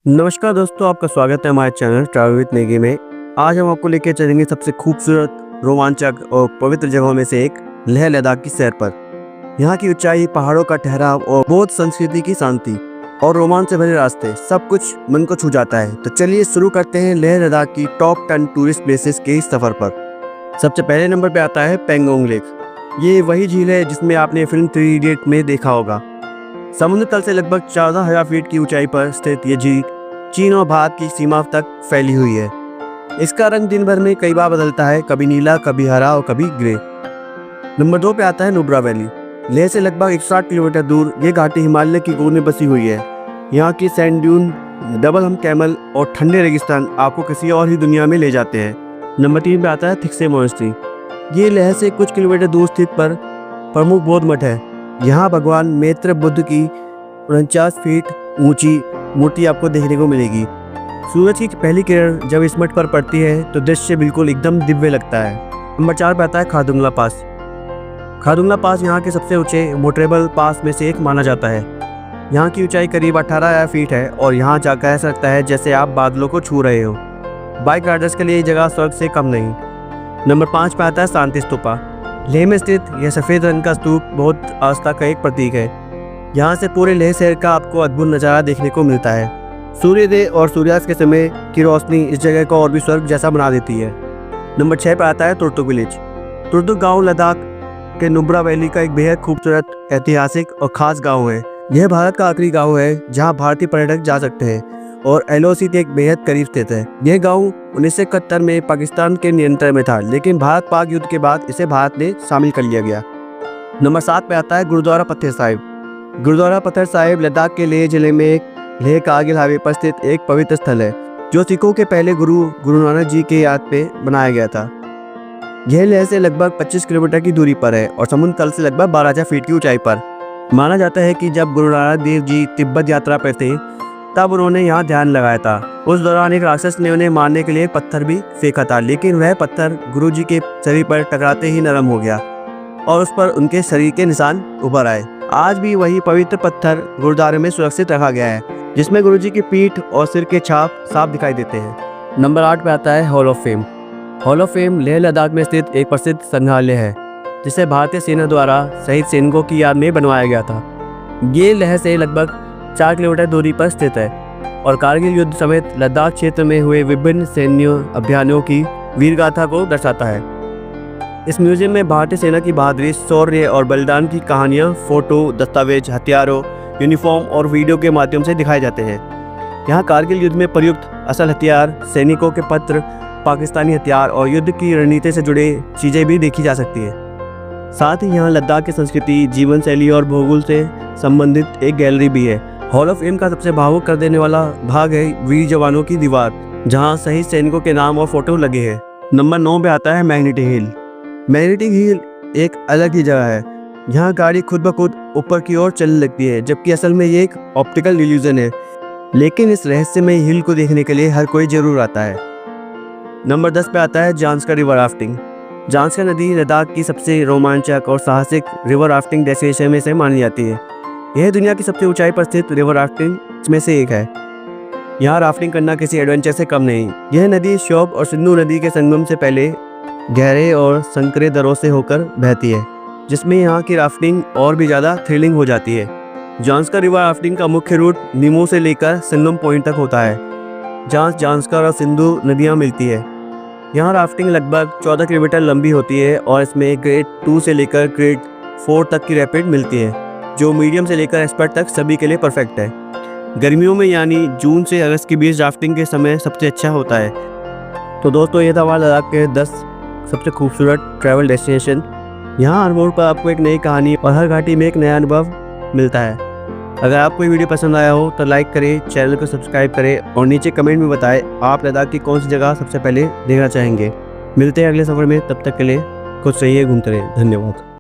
नमस्कार दोस्तों, आपका स्वागत है हमारे चैनल ट्रैवल विद नेगी में। आज हम आपको लेकर चलेंगे सबसे खूबसूरत, रोमांचक और पवित्र जगहों में से एक लेह लद्दाख की सैर पर। यहाँ की ऊंचाई, पहाड़ों का ठहराव और बौद्ध संस्कृति की शांति और रोमांच से भरे रास्ते, सब कुछ मन को छू जाता है। तो चलिए शुरू करते हैं लेह लद्दाख की टॉप 10 टूरिस्ट प्लेसेस के इस सफ़र पर। सबसे पहले नंबर पर आता है पेंगोंग लेक। ये वही झील है जिसमें आपने फिल्म 3 इडियट में देखा होगा। समुद्र तल से लगभग 14,000 फीट की ऊंचाई पर स्थित ये झील चीन और भारत की सीमा तक फैली हुई है। इसका रंग दिन भर में कई बार बदलता है, कभी नीला, कभी हरा और कभी ग्रे। नंबर 2 पे आता है नुब्रा वैली। लेह से लगभग 160 किलोमीटर दूर ये घाटी हिमालय की गोद में बसी हुई है। यहाँ की सैंड ड्यून, डबल हम कैमल और ठंडे रेगिस्तान आपको किसी और ही दुनिया में ले जाते हैं। नंबर 3 पे आता है थिक्से मोनेस्ट्री। ये लेह से कुछ किलोमीटर दूर स्थित पर प्रमुख बौद्ध मठ है। यहाँ भगवान मैत्र बुद्ध की 49 फीट ऊंची मूर्ति आपको देखने को मिलेगी। सूरज की पहली किरण जब इस मठ पर पड़ती है तो दृश्य बिल्कुल एकदम दिव्य लगता है। नंबर 4 पर आता है खारदुंगला पास। खारदुंगला पास यहाँ के सबसे ऊंचे मोटरेबल पास में से एक माना जाता है। यहाँ की ऊंचाई करीब 18,000 फीट है और यहाँ जाकर ऐसा लगता है जैसे आप बादलों को छू रहे हो। बाइक राइडर्स के लिए ये जगह स्वर्ग से कम नहीं। नंबर 5 पर आता है शांति स्तूपा। लेह में स्थित यह सफ़ेद रंग का स्तूप बौद्ध आस्था का एक प्रतीक है। यहाँ से पूरे लेह शहर का आपको अद्भुत नज़ारा देखने को मिलता है। सूर्योदय और सूर्यास्त के समय की रोशनी इस जगह को और भी स्वर्ग जैसा बना देती है। नंबर 6 पर आता है तुर्तुक विलेज। तुर्तुक गांव लद्दाख के नुब्रा वैली का एक बेहद खूबसूरत, ऐतिहासिक और ख़ास गांव है। यह भारत का आखिरी गांव है जहां भारतीय पर्यटक जा सकते हैं और LOC के एक बेहद करीब स्थित है। यह गाँव 1971 में पाकिस्तान के नियंत्रण में था, लेकिन भारत पाक युद्ध के बाद इसे भारत ने शामिल कर लिया गया। नंबर 7 पर आता है गुरुद्वारा पत्थर साहिब। गुरुद्वारा पत्थर साहिब लद्दाख के लेह जिले में लेह कारगिल हाईवे पर स्थित एक पवित्र स्थल है जो सिखों के पहले गुरु नानक जी के याद पे बनाया गया था। यह लेह से लगभग 25 किलोमीटर की दूरी पर है और समुद्र तल से लगभग 12,000 फीट की ऊंचाई पर। माना जाता है कि जब गुरु नानक देव जी तिब्बत यात्रा पर थे तब उन्होंने यहाँ ध्यान लगाया था। उस दौरान एक राक्षस ने उन्हें मारने के लिए पत्थर भी फेंका था, लेकिन वह पत्थर गुरु जी के शरीर पर टकराते ही नरम हो गया और उस पर उनके शरीर के निशान उभर आए। आज भी वही पवित्र पत्थर गुरुद्वारे में सुरक्षित रखा गया है, जिसमें गुरु जी की पीठ और सिर के छाप साफ दिखाई देते हैं। नंबर 8 पे आता है hall of fame. Hall of fame Leh Ladakh में स्थित एक प्रसिद्ध संग्रहालय है जिसे भारतीय सेना द्वारा शहीद सैनिकों की याद में बनवाया गया था। ये लेह से लगभग 4 किलोमीटर दूरी पर स्थित है और कारगिल युद्ध समेत लद्दाख क्षेत्र में हुए विभिन्न सैन्य अभियानों की वीर गाथा को दर्शाता है। इस म्यूजियम में भारतीय सेना की बहादुरी, शौर्य और बलिदान की कहानियाँ, फोटो, दस्तावेज, हथियारों, यूनिफॉर्म और वीडियो के माध्यम से दिखाए जाते हैं। यहाँ कारगिल युद्ध में प्रयुक्त असल हथियार, सैनिकों के पत्र, पाकिस्तानी हथियार और युद्ध की रणनीति से जुड़े चीज़ें भी देखी जा सकती है। साथ ही यहाँ लद्दाख की संस्कृति, जीवन शैली और भूगोल से संबंधित एक गैलरी भी है। हॉल ऑफ फेम का सबसे भावुक कर देने वाला भाग है वीर जवानों की दीवार, जहाँ शहीद सैनिकों के नाम और फोटो लगे हैं। नंबर 9 पे आता है मैग्नेटिक हिल। मैग्नेटिक हिल एक अलग ही जगह है। यहाँ गाड़ी खुद ब खुद ऊपर की ओर चलने लगती है, जबकि असल में ये एक ऑप्टिकल इल्यूजन है। लेकिन इस रहस्यमय हिल को देखने के लिए हर कोई जरूर आता है। नंबर 10 पे आता है जांस्कर रिवर राफ्टिंग। जांस्कर नदी लद्दाख की सबसे रोमांचक और साहसिक रिवर राफ्टिंग डेस्टिनेशन में से मानी जाती है। यह दुनिया की सबसे ऊंचाई पर स्थित रिवर राफ्टिंग में से एक है। यहाँ राफ्टिंग करना किसी एडवेंचर से कम नहीं। यह नदी श्योक और सिंधु नदी के संगम से पहले गहरे और संकरे दरों से होकर बहती है, जिसमें यहाँ की राफ्टिंग और भी ज़्यादा थ्रिलिंग हो जाती है। जांस्कर रिवर राफ्टिंग का मुख्य रूट निमो से लेकर संगम पॉइंट तक होता है, जहाँ जांस्कर और सिंधु नदियाँ मिलती है। यहाँ राफ्टिंग लगभग 14 किलोमीटर लंबी होती है और इसमें ग्रेड 2 से लेकर ग्रेड 4 तक की रैपिड मिलती है, जो मीडियम से लेकर एक्सपर्ट तक सभी के लिए परफेक्ट है। गर्मियों में यानी जून से अगस्त के बीच राफ्टिंग के समय सबसे अच्छा होता है। तो दोस्तों, ये था हमारा लद्दाख के 10 सबसे खूबसूरत ट्रैवल डेस्टिनेशन। यहाँ हर मोड़ पर आपको एक नई कहानी और हर घाटी में एक नया अनुभव मिलता है। अगर आपको ये वीडियो पसंद आया हो तो लाइक करें, चैनल को सब्सक्राइब करें और नीचे कमेंट में बताएं आप लद्दाख की कौन सी जगह सबसे पहले देखना चाहेंगे। मिलते हैं अगले सफ़र में, तब तक के लिए खुश रहिए, घूमते रहिए। धन्यवाद।